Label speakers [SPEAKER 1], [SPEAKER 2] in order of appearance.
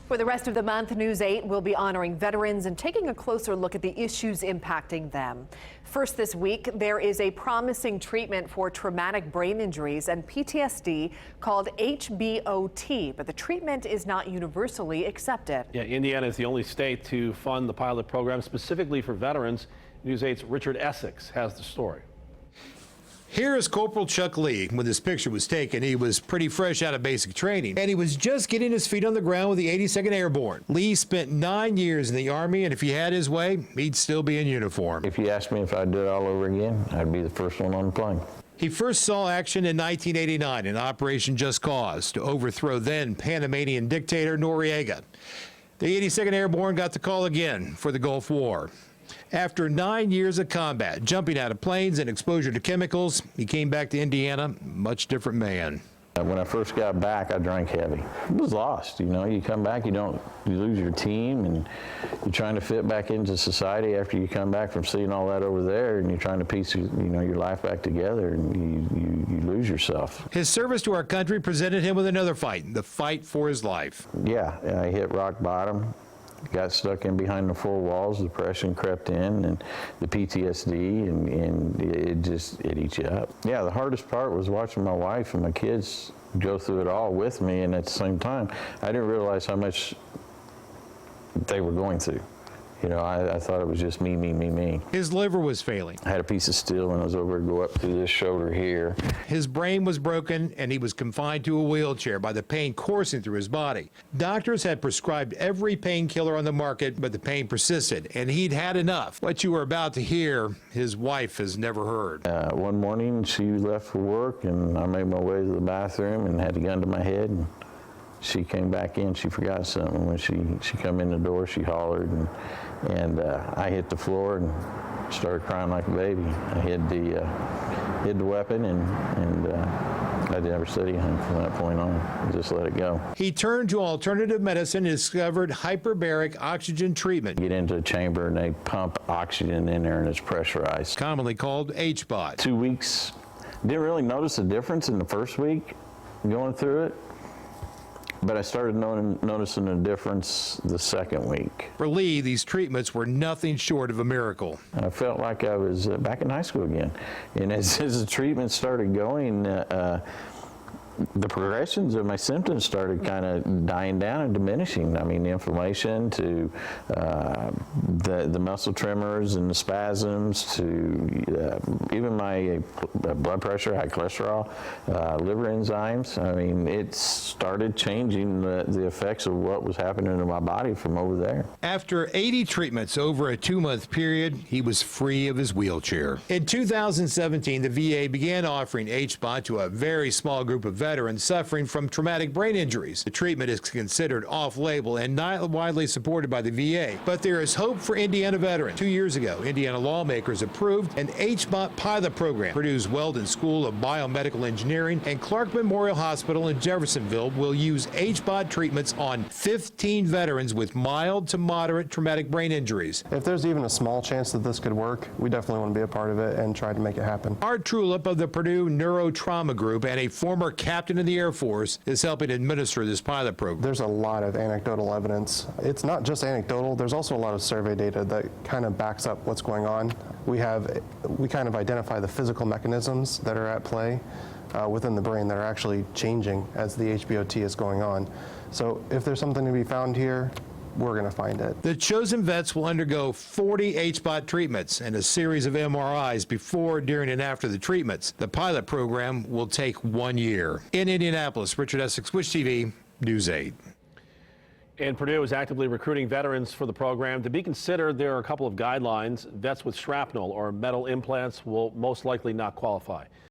[SPEAKER 1] For the rest of the month, News 8 will be honoring veterans and taking a closer look at the issues impacting them. First this week, there is a promising treatment for traumatic brain injuries and PTSD called HBOT, but the treatment is not universally accepted.
[SPEAKER 2] Yeah, Indiana is the only state to fund the pilot program specifically for veterans. News 8's Richard Essex has the story.
[SPEAKER 3] Here is Corporal Chuck Lee. When this picture was taken, he was pretty fresh out of basic training, and he was just getting his feet on the ground with the 82nd Airborne. Lee spent 9 years in the Army, and if he had his way, he'd still be in uniform.
[SPEAKER 4] If you asked me if I'd do it all over again, I'd be the first one on the plane.
[SPEAKER 3] He first saw action in 1989 in Operation Just Cause to overthrow then Panamanian dictator Noriega. The 82nd Airborne got the call again for the Gulf War. After 9 years of combat, jumping out of planes and exposure to chemicals, he came back to Indiana, a much different man.
[SPEAKER 4] When I first got back, I drank heavy. I was lost, you know. You come back, you lose your team, and you're trying to fit back into society after you come back from seeing all that over there, and you're trying to piece, your life back together, and you lose yourself.
[SPEAKER 3] His service to our country presented him with another fight, the fight for his life.
[SPEAKER 4] Yeah, I hit rock bottom. Got stuck in behind the four walls, depression crept in, and the PTSD, and it eats you up. Yeah, the hardest part was watching my wife and my kids go through it all with me, and at the same time, I didn't realize how much they were going through. You know, I thought it was just me.
[SPEAKER 3] His liver was failing.
[SPEAKER 4] I had a piece of steel and I was over to go up through this shoulder here.
[SPEAKER 3] His brain was broken and he was confined to a wheelchair by the pain coursing through his body. Doctors had prescribed every painkiller on the market, but the pain persisted and he'd had enough. What you are about to hear, his wife has never heard.
[SPEAKER 4] One morning she left for work and I made my way to the bathroom and had a gun to my head. And she came back in, she forgot something. When she come in the door, she hollered, and I hit the floor and started crying like a baby. I hid the weapon, and I never said anything from that point on. I just let it go.
[SPEAKER 3] He turned to alternative medicine and discovered hyperbaric oxygen treatment.
[SPEAKER 4] You get into a chamber and they pump oxygen in there and it's pressurized.
[SPEAKER 3] Commonly called HBOT.
[SPEAKER 4] 2 weeks. Didn't really notice a difference in the first week going through it. But I started noticing a difference the second week.
[SPEAKER 3] For Lee, these treatments were nothing short of a miracle.
[SPEAKER 4] I felt like I was back in high school again. And as the treatment started going, the progressions of my symptoms started kind of dying down and diminishing. I mean, the inflammation to the muscle tremors and the spasms to even my blood pressure, high cholesterol, liver enzymes. I mean, it started changing the effects of what was happening to my body from over there.
[SPEAKER 3] After 80 treatments over a 2-month period, he was free of his wheelchair. In 2017, the VA began offering HBOT to a very small group of veterans suffering from traumatic brain injuries. The treatment is considered off-label and not widely supported by the VA. But there is hope for Indiana veterans. 2 years ago, Indiana lawmakers approved an HBOT pilot program. Purdue's Weldon School of Biomedical Engineering and Clark Memorial Hospital in Jeffersonville will use HBOT treatments on 15 veterans with mild to moderate traumatic brain injuries.
[SPEAKER 5] If there's even a small chance that this could work, we definitely want to be a part of it and try to make it happen.
[SPEAKER 3] Art Trulip of the Purdue Neurotrauma Group and a former captain in the Air Force is helping administer this pilot program.
[SPEAKER 5] There's a lot of anecdotal evidence. It's not just anecdotal, there's also a lot of survey data that kind of backs up what's going on. We kind of identify the physical mechanisms that are at play within the brain that are actually changing as the HBOT is going on. So if there's something to be found here, we're going to find it.
[SPEAKER 3] The chosen vets will undergo 40 HBOT treatments and a series of MRIs before, during, and after the treatments. The pilot program will take 1 year. In Indianapolis, Richard Essex, Wish TV, News 8.
[SPEAKER 2] And Purdue is actively recruiting veterans for the program. To be considered, there are a couple of guidelines. Vets with shrapnel or metal implants will most likely not qualify.